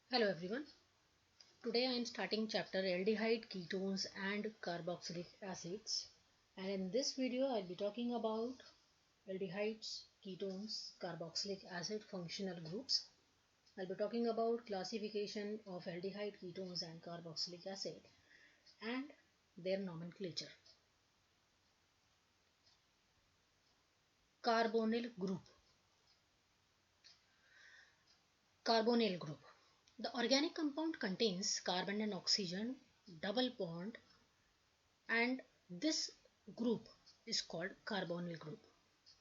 Hello everyone. Today I am starting chapter aldehyde, ketones and carboxylic acids. And in this video I'll be talking about aldehydes, ketones, carboxylic acid functional groups. I'll be talking about classification of aldehyde, ketones and carboxylic acid and their nomenclature. Carbonyl group. Carbonyl group. The organic compound contains carbon and oxygen double bond, and this group is called carbonyl group.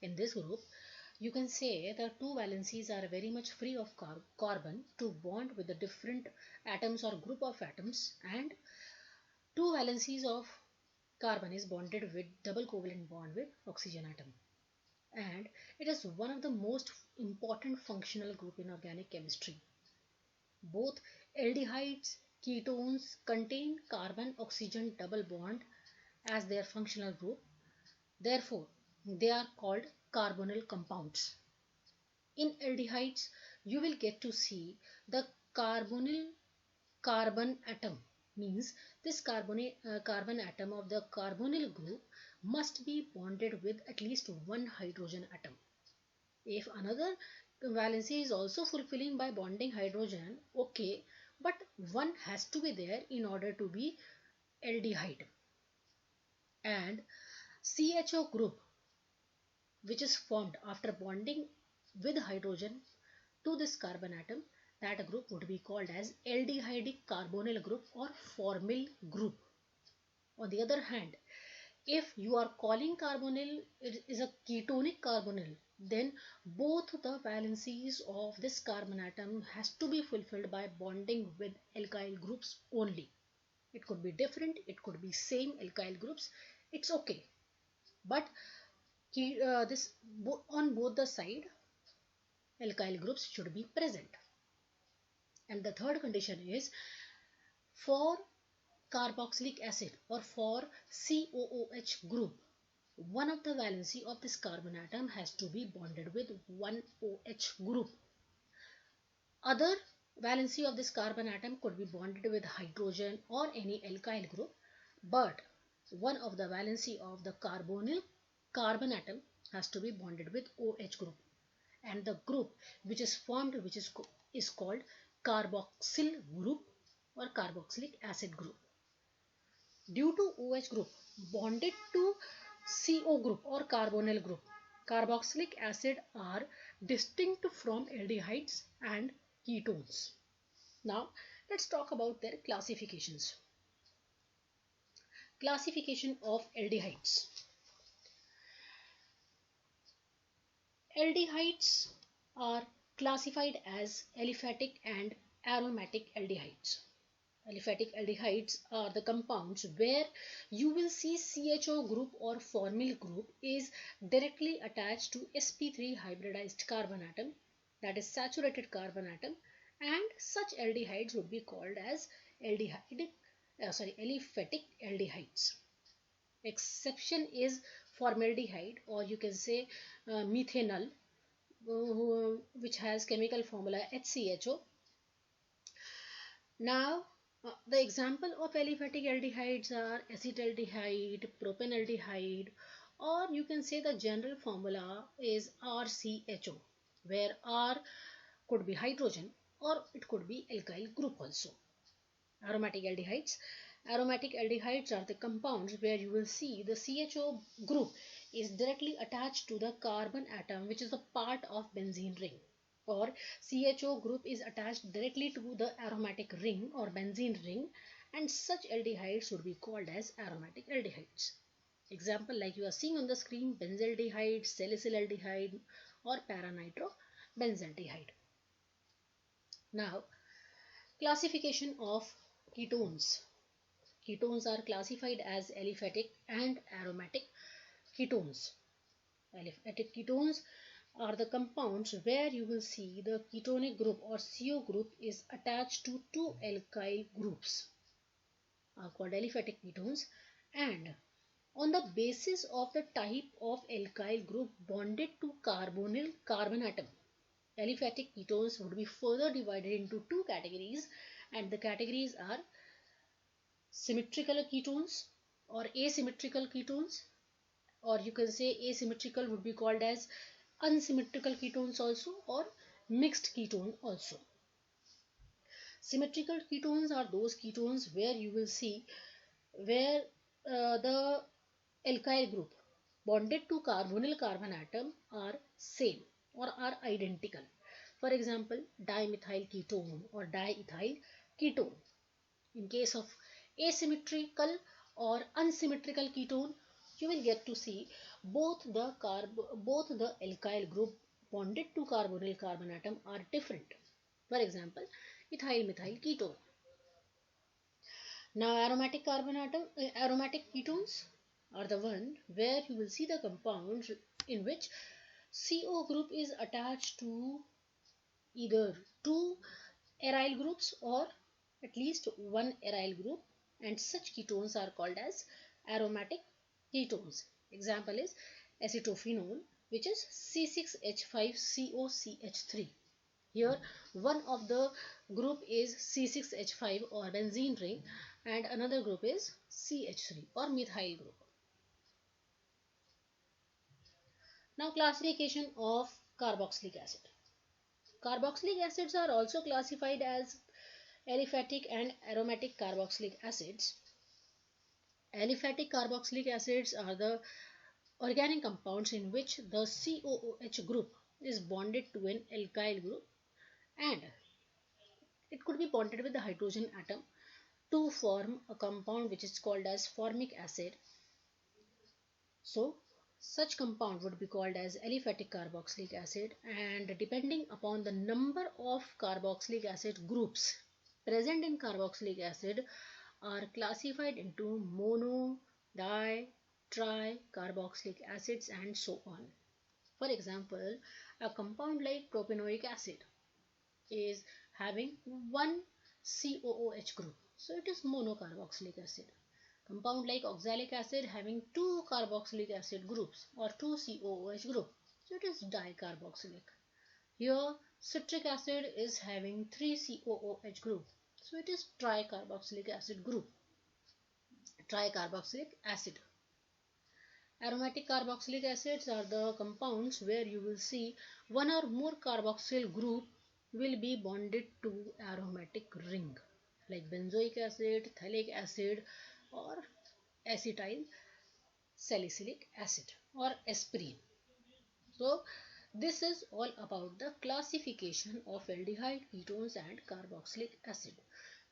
In this group, you can say the two valencies are very much free of carbon to bond with the different atoms or group of atoms, and two valencies of carbon is bonded with double covalent bond with oxygen atom. And it is one of the most important functional group in organic chemistry. Both aldehydes, ketones contain carbon-oxygen double bond as their functional group. Therefore, they are called carbonyl compounds. In aldehydes, you will get to see the carbonyl carbon atom. Means this carbon atom of the carbonyl group must be bonded with at least one hydrogen atom. If another valency is also fulfilling by bonding hydrogen, okay, but one has to be there in order to be aldehyde. And CHO group, which is formed after bonding with hydrogen to this carbon atom, that group would be called as aldehydic carbonyl group or formyl group. On the other hand, if you are calling carbonyl is a ketonic carbonyl, then both the valencies of this carbon atom has to be fulfilled by bonding with alkyl groups only. It could be different, it could be same alkyl groups, it's okay. But this on both the side alkyl groups should be present. And the third condition is for carboxylic acid or for COOH group, one of the valency of this carbon atom has to be bonded with one OH group. Other valency of this carbon atom could be bonded with hydrogen or any alkyl group, but one of the valency of the carbon atom has to be bonded with OH group, and the group which is formed is called carboxyl group or carboxylic acid group. Due to OH group bonded to CO group or carbonyl group, carboxylic acid are distinct from aldehydes and ketones. Now let's talk about their classifications. Classification of aldehydes. Aldehydes are classified as aliphatic and aromatic aldehydes. Aliphatic aldehydes are the compounds where you will see CHO group or formyl group is directly attached to sp3 hybridized carbon atom, that is saturated carbon atom, and such aldehydes would be called as aliphatic aldehydes. Exception is formaldehyde, or you can say methanol, which has chemical formula HCHO. Now the example of aliphatic aldehydes are acetaldehyde, propanaldehyde, or you can say the general formula is RCHO, where R could be hydrogen or it could be alkyl group also. Aromatic aldehydes. Aromatic aldehydes are the compounds where you will see the CHO group is directly attached to the carbon atom, which is a part of benzene ring, or CHO group is attached directly to the aromatic ring or benzene ring, and such aldehydes would be called as aromatic aldehydes. Example like you are seeing on the screen: benzaldehyde, salicylaldehyde, or para-nitrobenzaldehyde. Now, classification of ketones. Ketones are classified as aliphatic and aromatic ketones. Aliphatic ketones are the compounds where you will see the ketonic group or CO group is attached to two alkyl groups, are called aliphatic ketones, and on the basis of the type of alkyl group bonded to carbonyl carbon atom, Aliphatic ketones would be further divided into two categories, and the categories are symmetrical ketones or asymmetrical ketones, or you can say asymmetrical would be called as unsymmetrical ketones also, or mixed ketone also. Symmetrical ketones are those ketones where you will see where the alkyl group bonded to carbonyl carbon atom are same or are identical. For example, dimethyl ketone or diethyl ketone. In case of asymmetrical or unsymmetrical ketone, you will get to see both the alkyl group bonded to carbonyl carbon atom are different. For example, ethyl methyl ketone. Now aromatic ketones are the one where you will see the compounds in which CO group is attached to either two aryl groups or at least one aryl group, and such ketones are called as aromatic ketones. Example is acetophenone, which is C6H5COCH3. Here one of the group is C6H5 or benzene ring, and another group is CH3 or methyl group. Now classification of carboxylic acid. Carboxylic acids are also classified as aliphatic and aromatic carboxylic acids. Aliphatic carboxylic acids are the organic compounds in which the COOH group is bonded to an alkyl group, and it could be bonded with the hydrogen atom to form a compound which is called as formic acid. So such compound would be called as aliphatic carboxylic acid, and depending upon the number of carboxylic acid groups present in carboxylic acid are classified into mono, di, tri carboxylic acids and so on. For example, a compound like propanoic acid is having one COOH group, so it is monocarboxylic acid. Compound like oxalic acid having two carboxylic acid groups or two COOH group, so it is dicarboxylic. Here citric acid is having three COOH group, so it is tricarboxylic acid group. Tricarboxylic acid. Aromatic carboxylic acids are the compounds where you will see one or more carboxyl group will be bonded to aromatic ring, like benzoic acid, phthalic acid, or acetyl salicylic acid or aspirin. So this is all about the classification of aldehyde, ketones and carboxylic acid.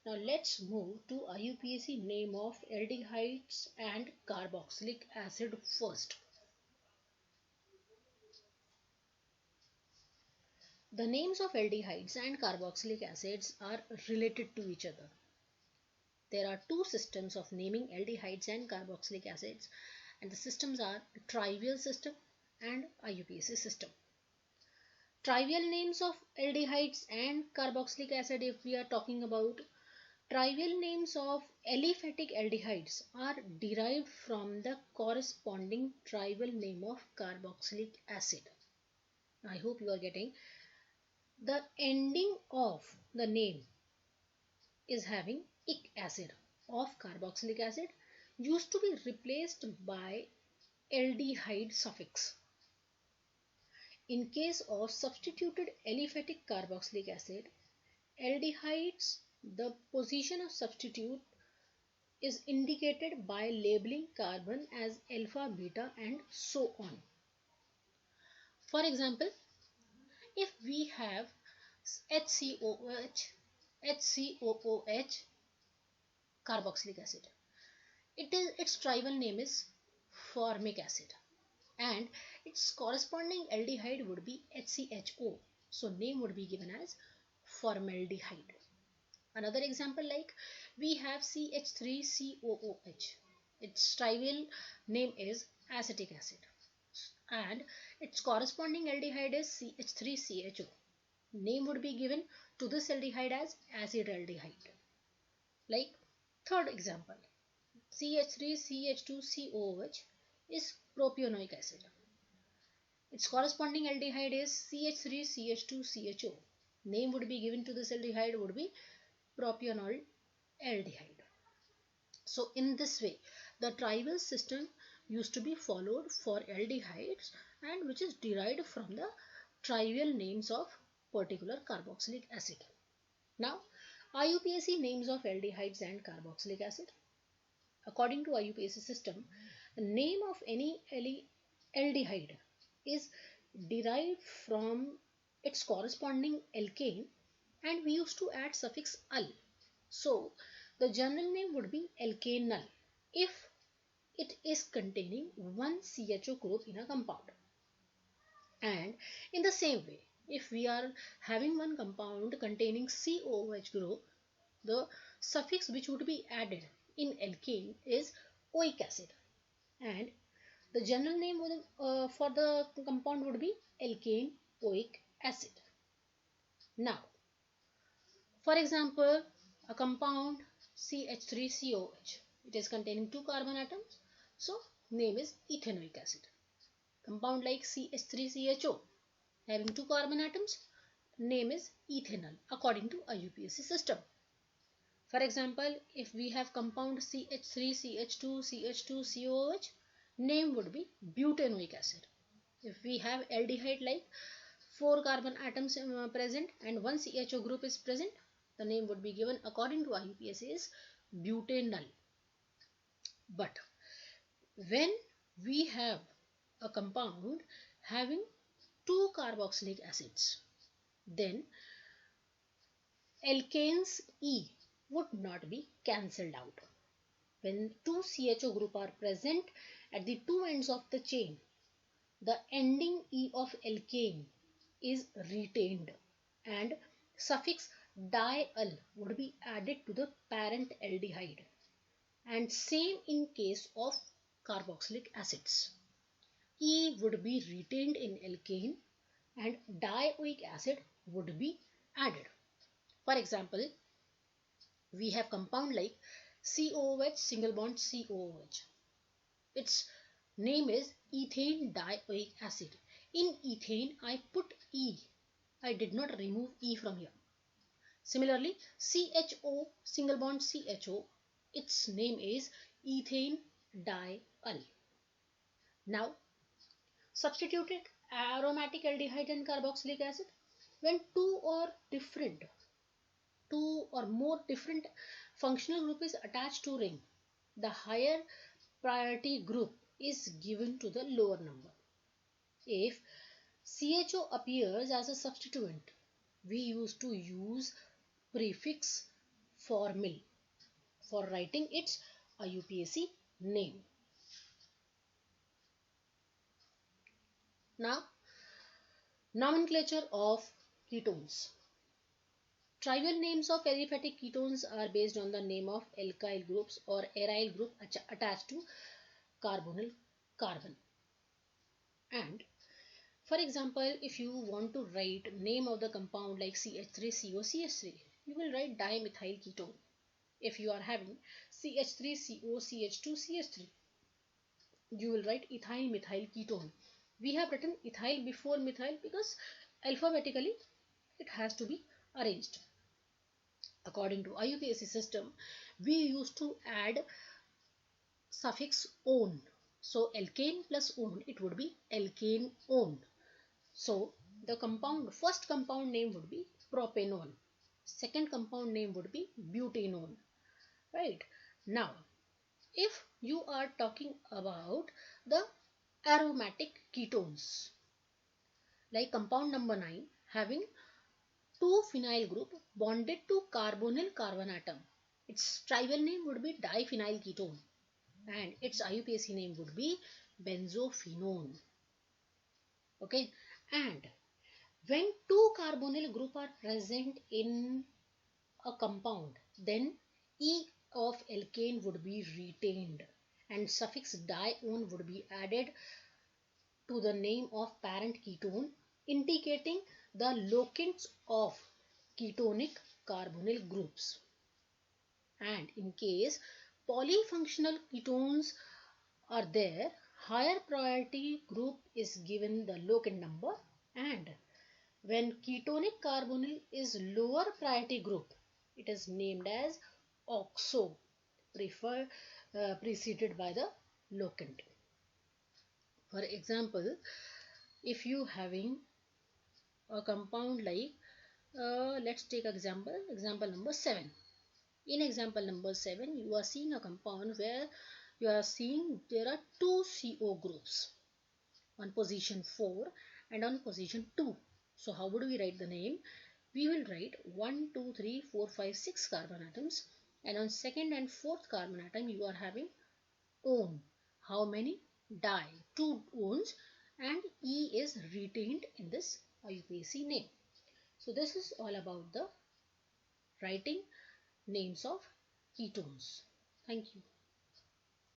Now let's move to IUPAC name of aldehydes and carboxylic acid first. The names of aldehydes and carboxylic acids are related to each other. There are two systems of naming aldehydes and carboxylic acids, and the systems are trivial system and IUPAC system. Trivial names of aldehydes and carboxylic acid, if we are talking about, trivial names of aliphatic aldehydes are derived from the corresponding trivial name of carboxylic acid. I hope you are getting. The ending of the name is having ic acid of carboxylic acid used to be replaced by aldehyde suffix. In case of substituted aliphatic carboxylic acid, aldehydes, the position of substitute is indicated by labeling carbon as alpha, beta and so on. For example, if we have HCOOH carboxylic acid, its trivial name is formic acid, and its corresponding aldehyde would be HCHO, so name would be given as formaldehyde. Another example, like we have CH3COOH, its trivial name is acetic acid, and its corresponding aldehyde is CH3CHO. Name would be given to this aldehyde as acetaldehyde. Like third example, CH3CH2COOH is propionic acid. Its corresponding aldehyde is CH3CH2CHO. Name would be given to this aldehyde would be propionyl aldehyde. So in this way, the trivial system used to be followed for aldehydes, and which is derived from the trivial names of particular carboxylic acid. Now, IUPAC names of aldehydes and carboxylic acid. According to IUPAC system, the name of any aldehyde is derived from its corresponding alkane, and we used to add suffix -al. So the general name would be alkanal if it is containing one CHO group in a compound. And in the same way, if we are having one compound containing COOH group, the suffix which would be added in alkane is oic acid, and the general name for the compound would be alkane oic acid. Now, for example, a compound CH3COH, it is containing two carbon atoms, so name is ethanoic acid. Compound like CH3CHO having two carbon atoms, name is ethanol according to IUPAC system. For example, if we have compound CH3CH2CH2COOH, name would be butanoic acid. If we have aldehyde like 4 carbon atoms present and one CHO group is present, the name would be given according to IUPAC is butanol. But when we have a compound having two carboxylic acids, then alkanes E would not be cancelled out. When two CHO group are present at the two ends of the chain, the ending E of alkane is retained and suffix dial would be added to the parent aldehyde, and same in case of carboxylic acids. E would be retained in alkane and dioic acid would be added. For example, we have compound like COOH single bond COOH. Its name is ethane dioic acid. In ethane, I put E. I did not remove E from here. Similarly, CHO single bond CHO, its name is ethane diol. Now, substituted aromatic aldehyde and carboxylic acid. When two or more different functional group is attached to ring, the higher priority group is given to the lower number. If CHO appears as a substituent, we used to use prefix formyl for writing its IUPAC name. Now, nomenclature of ketones. Trivial names of aliphatic ketones are based on the name of alkyl groups or aryl group attached to carbonyl carbon. And for example, if you want to write name of the compound like CH3COCH3, you will write dimethyl ketone. If you are having CH3COCH2CH3, you will write ethyl methyl ketone. We have written ethyl before methyl because alphabetically it has to be arranged. According to IUPAC system, we used to add suffix -one. So alkane plus -one, it would be alkane -one. So the first compound name would be propanol. Second compound name would be butanol. Right? Now, if you are talking about the aromatic ketones, like compound number 9 having two phenyl group bonded to carbonyl carbon atom, its trivial name would be diphenyl ketone and its IUPAC name would be benzophenone. Okay, and when two carbonyl group are present in a compound, then E of alkane would be retained and suffix dione would be added to the name of parent ketone, indicating the locants of ketonic carbonyl groups. And in case polyfunctional ketones are there higher priority group is given the locate number, and when ketonic carbonyl is lower priority group, it is named as oxo, preceded by the locant. For example, if you having a compound like let's take example number 7. In example number 7, you are seeing a compound where you are seeing there are two CO groups on position 4 and on position 2. So how would we write the name? We will write 1 2 3 4 5 6 carbon atoms, and on second and fourth carbon atom you are having own. How many? Di, 2 owns, and E is retained in this IUPAC name. So this is all about the writing names of ketones. Thank you.